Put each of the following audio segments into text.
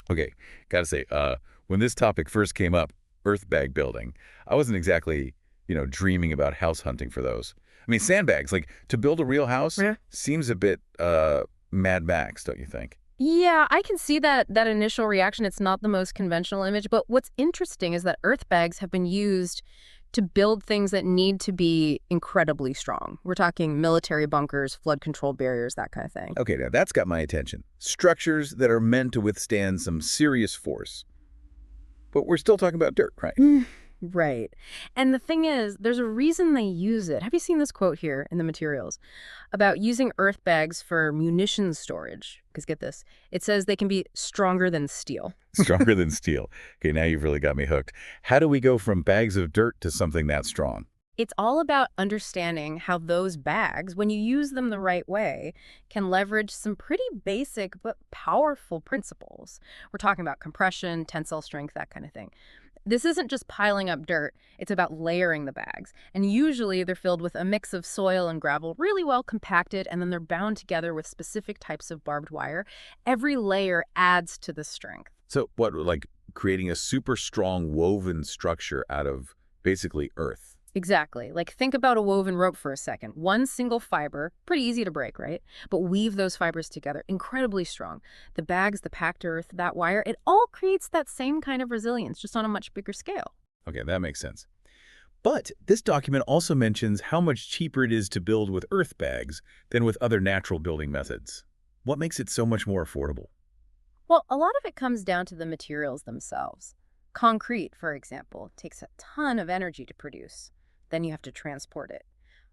Okay, gotta say, when this topic first came up, earth bag building, I wasn't exactly, dreaming about house hunting for those. I mean, sandbags, like, to build a real house Yeah. seems a bit, Mad Max, don't you think? Yeah, I can see that initial reaction. It's not the most conventional image, but what's interesting is that earth bags have been used to build things that need to be incredibly strong. We're talking military bunkers, flood control barriers, that kind of thing. Okay, now that's got my attention. Structures that are meant to withstand some serious force. But we're still talking about dirt, right? Mm, right. And the thing is, there's a reason they use it. Have you seen this quote here in the materials about using earth bags for munitions storage? Because get this, it says they can be stronger than steel. Stronger than steel. Okay, now you've really got me hooked. How do we go from bags of dirt to something that strong? It's all about understanding how those bags, when you use them the right way, can leverage some pretty basic but powerful principles. We're talking about compression, tensile strength, that kind of thing. This isn't just piling up dirt, it's about layering the bags. And usually they're filled with a mix of soil and gravel, really well compacted, and then they're bound together with specific types of barbed wire. Every layer adds to the strength. So what, like creating a super strong woven structure out of basically earth? Exactly. Like think about a woven rope for a second. One single fiber, pretty easy to break, right? But weave those fibers together, incredibly strong. The bags, the packed earth, that wire, it all creates that same kind of resilience, just on a much bigger scale. Okay, that makes sense. But this document also mentions how much cheaper it is to build with earth bags than with other natural building methods. What makes it so much more affordable? Well, a lot of it comes down to the materials themselves. Concrete, for example, takes a ton of energy to produce. Then you have to transport it.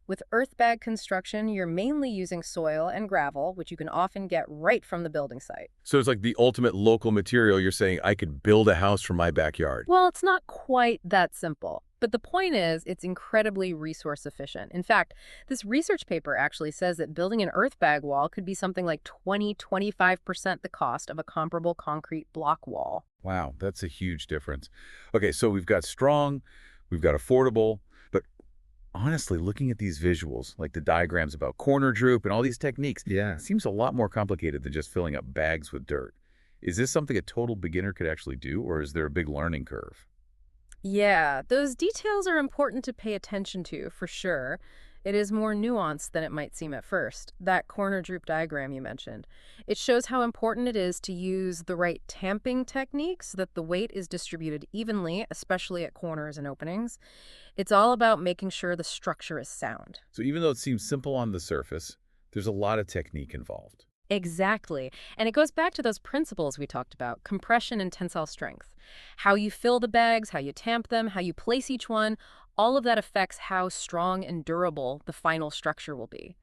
With earth bag construction, you're mainly using soil and gravel, which you can often get right from the building site. So it's like the ultimate local material. You're saying I could build a house from my backyard. Well, it's not quite that simple. But the point is, it's incredibly resource efficient. In fact, this research paper actually says that building an earth bag wall could be something like 25% the cost of a comparable concrete block wall. Wow, that's a huge difference. Okay, so we've got strong, we've got affordable, but honestly, looking at these visuals, like the diagrams about corner droop and all these techniques, Yeah. seems a lot more complicated than just filling up bags with dirt. Is this something a total beginner could actually do, or is there a big learning curve? Yeah, those details are important to pay attention to, for sure. It is more nuanced than it might seem at first. That corner droop diagram you mentioned, it shows how important it is to use the right tamping technique so that the weight is distributed evenly, especially at corners and openings. It's all about making sure the structure is sound. So even though it seems simple on the surface, there's a lot of technique involved. Exactly. And it goes back to those principles we talked about, compression and tensile strength. How you fill the bags, how you tamp them, how you place each one, all of that affects how strong and durable the final structure will be.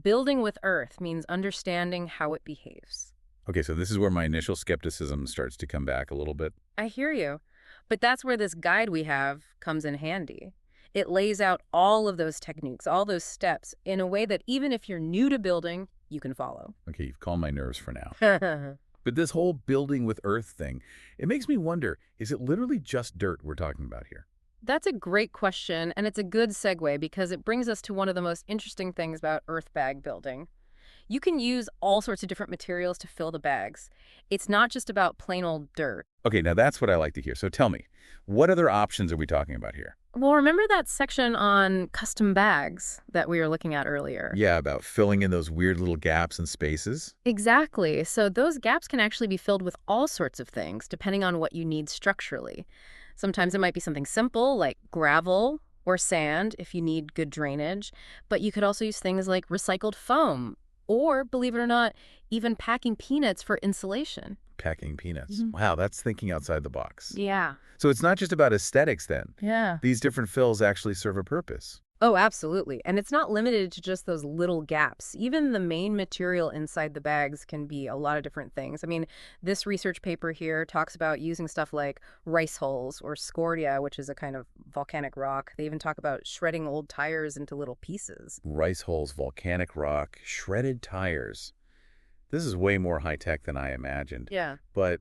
Building with earth means understanding how it behaves. Okay, so this is where my initial skepticism starts to come back a little bit. I hear you. But that's where this guide we have comes in handy. It lays out all of those techniques, all those steps, in a way that even if you're new to building, you can follow. Okay, you've calmed my nerves for now. But this whole building with earth thing, it makes me wonder, is it literally just dirt we're talking about here? That's a great question, and it's a good segue because it brings us to one of the most interesting things about earth bag building. You can use all sorts of different materials to fill the bags. It's not just about plain old dirt. Okay, now that's what I like to hear. So tell me, what other options are we talking about here? Well, remember that section on custom bags that we were looking at earlier? Yeah, about filling in those weird little gaps and spaces. Exactly. So those gaps can actually be filled with all sorts of things, depending on what you need structurally. Sometimes it might be something simple like gravel or sand if you need good drainage, but you could also use things like recycled foam or, believe it or not, even packing peanuts for insulation. Packing peanuts. Mhm. Wow, that's thinking outside the box. Yeah. So it's not just about aesthetics then. Yeah. These different fills actually serve a purpose. Oh, absolutely. And it's not limited to just those little gaps. Even the main material inside the bags can be a lot of different things. I mean, this research paper here talks about using stuff like rice hulls or scoria, which is a kind of volcanic rock. They even talk about shredding old tires into little pieces. Rice hulls, volcanic rock, shredded tires. This is way more high-tech than I imagined. Yeah. But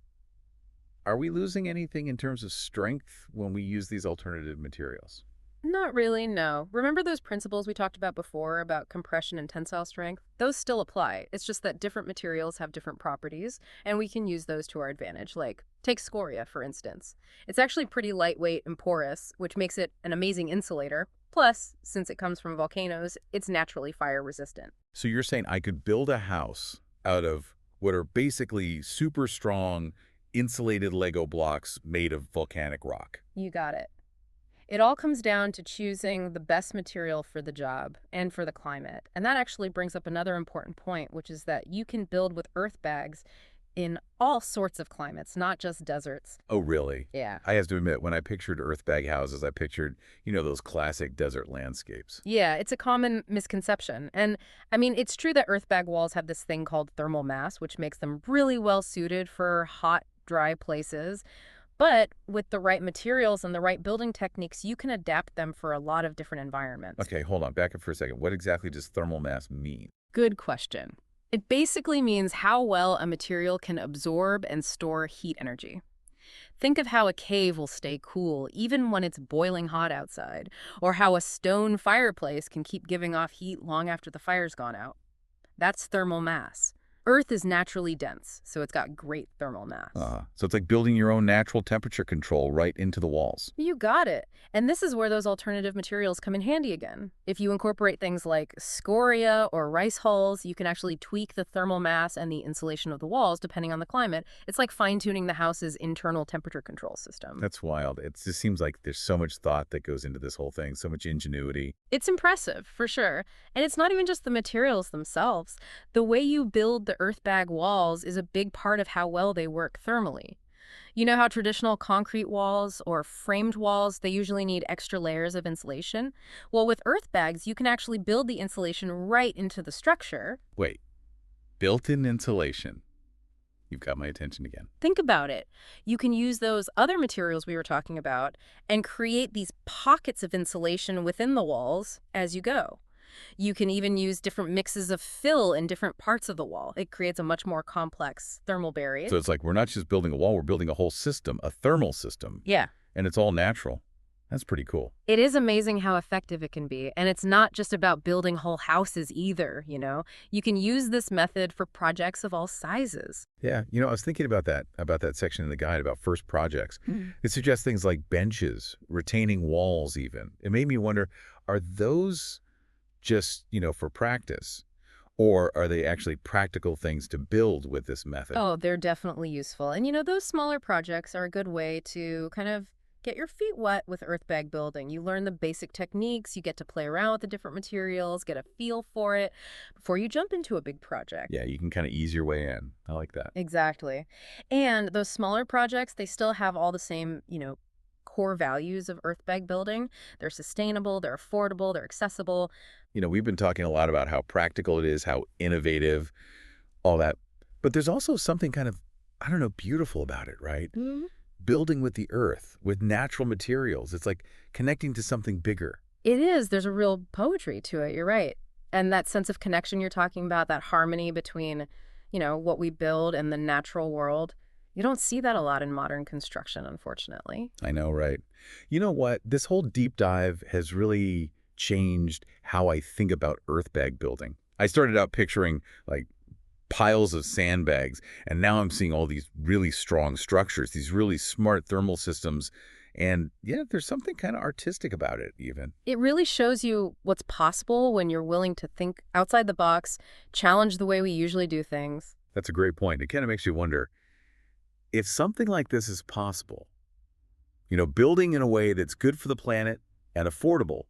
are we losing anything in terms of strength when we use these alternative materials? Not really, no. Remember those principles we talked about before about compression and tensile strength? Those still apply. It's just that different materials have different properties, and we can use those to our advantage. Like, take scoria, for instance. It's actually pretty lightweight and porous, which makes it an amazing insulator. Plus, since it comes from volcanoes, it's naturally fire resistant. So you're saying I could build a house out of what are basically super strong, insulated Lego blocks made of volcanic rock. You got it. It all comes down to choosing the best material for the job and for the climate. And that actually brings up another important point, which is that you can build with earth bags in all sorts of climates, not just deserts. Oh, really? Yeah. I have to admit, when I pictured earthbag houses, I pictured, those classic desert landscapes. Yeah, it's a common misconception. And I mean, it's true that earth bag walls have this thing called thermal mass, which makes them really well suited for hot, dry places. But with the right materials and the right building techniques, you can adapt them for a lot of different environments. Okay, hold on. Back up for a second. What exactly does thermal mass mean? Good question. It basically means how well a material can absorb and store heat energy. Think of how a cave will stay cool even when it's boiling hot outside, or how a stone fireplace can keep giving off heat long after the fire's gone out. That's thermal mass. Earth is naturally dense, so it's got great thermal mass. So it's like building your own natural temperature control right into the walls. You got it. And this is where those alternative materials come in handy again. If you incorporate things like scoria or rice hulls, you can actually tweak the thermal mass and the insulation of the walls depending on the climate. It's like fine-tuning the house's internal temperature control system. That's wild. It just seems like there's so much thought that goes into this whole thing, so much ingenuity. It's impressive, for sure. And it's not even just the materials themselves. The way you build the earth bag walls is a big part of how well they work thermally. You know how traditional concrete walls or framed walls, they usually need extra layers of insulation? Well, with earth bags, you can actually build the insulation right into the structure. Wait, built-in insulation. You've got my attention again. Think about it. You can use those other materials we were talking about and create these pockets of insulation within the walls as you go. You can even use different mixes of fill in different parts of the wall. It creates a much more complex thermal barrier. So it's like we're not just building a wall, we're building a whole system, a thermal system. Yeah. And it's all natural. That's pretty cool. It is amazing how effective it can be. And it's not just about building whole houses either, you know? You can use this method for projects of all sizes. Yeah, I was thinking about that section in the guide about first projects. It suggests things like benches, retaining walls even. It made me wonder, are those just, for practice? Or are they actually practical things to build with this method? Oh, they're definitely useful. And those smaller projects are a good way to kind of get your feet wet with earth bag building. You learn the basic techniques, you get to play around with the different materials, get a feel for it before you jump into a big project. Yeah, you can kind of ease your way in. I like that. Exactly. And those smaller projects, they still have all the same, core values of earth bag building. They're sustainable, they're affordable, they're accessible. We've been talking a lot about how practical it is, how innovative, all that. But there's also something kind of, I don't know, beautiful about it, right? Building with the earth, with natural materials. It's like connecting to something bigger. It is. There's a real poetry to it. You're right. And that sense of connection you're talking about, that harmony between, what we build and the natural world, you don't see that a lot in modern construction, unfortunately. I know, right? You know what? This whole deep dive has really changed how I think about earth bag building. I started out picturing like piles of sandbags, and now I'm seeing all these really strong structures, these really smart thermal systems. And yeah, there's something kind of artistic about it even. It really shows you what's possible when you're willing to think outside the box, challenge the way we usually do things. That's a great point. It kind of makes you wonder, if something like this is possible, building in a way that's good for the planet and affordable,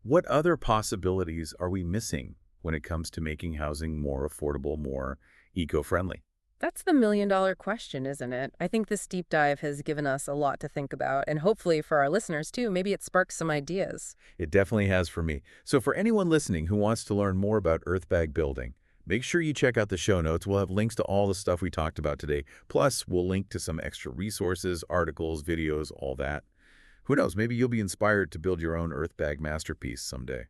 what other possibilities are we missing when it comes to making housing more affordable, more eco-friendly? That's the million-dollar question, isn't it? I think this deep dive has given us a lot to think about, and hopefully for our listeners too, maybe it sparks some ideas. It definitely has for me. So for anyone listening who wants to learn more about earth bag building, make sure you check out the show notes. We'll have links to all the stuff we talked about today. Plus, we'll link to some extra resources, articles, videos, all that. Who knows, maybe you'll be inspired to build your own earth bag masterpiece someday.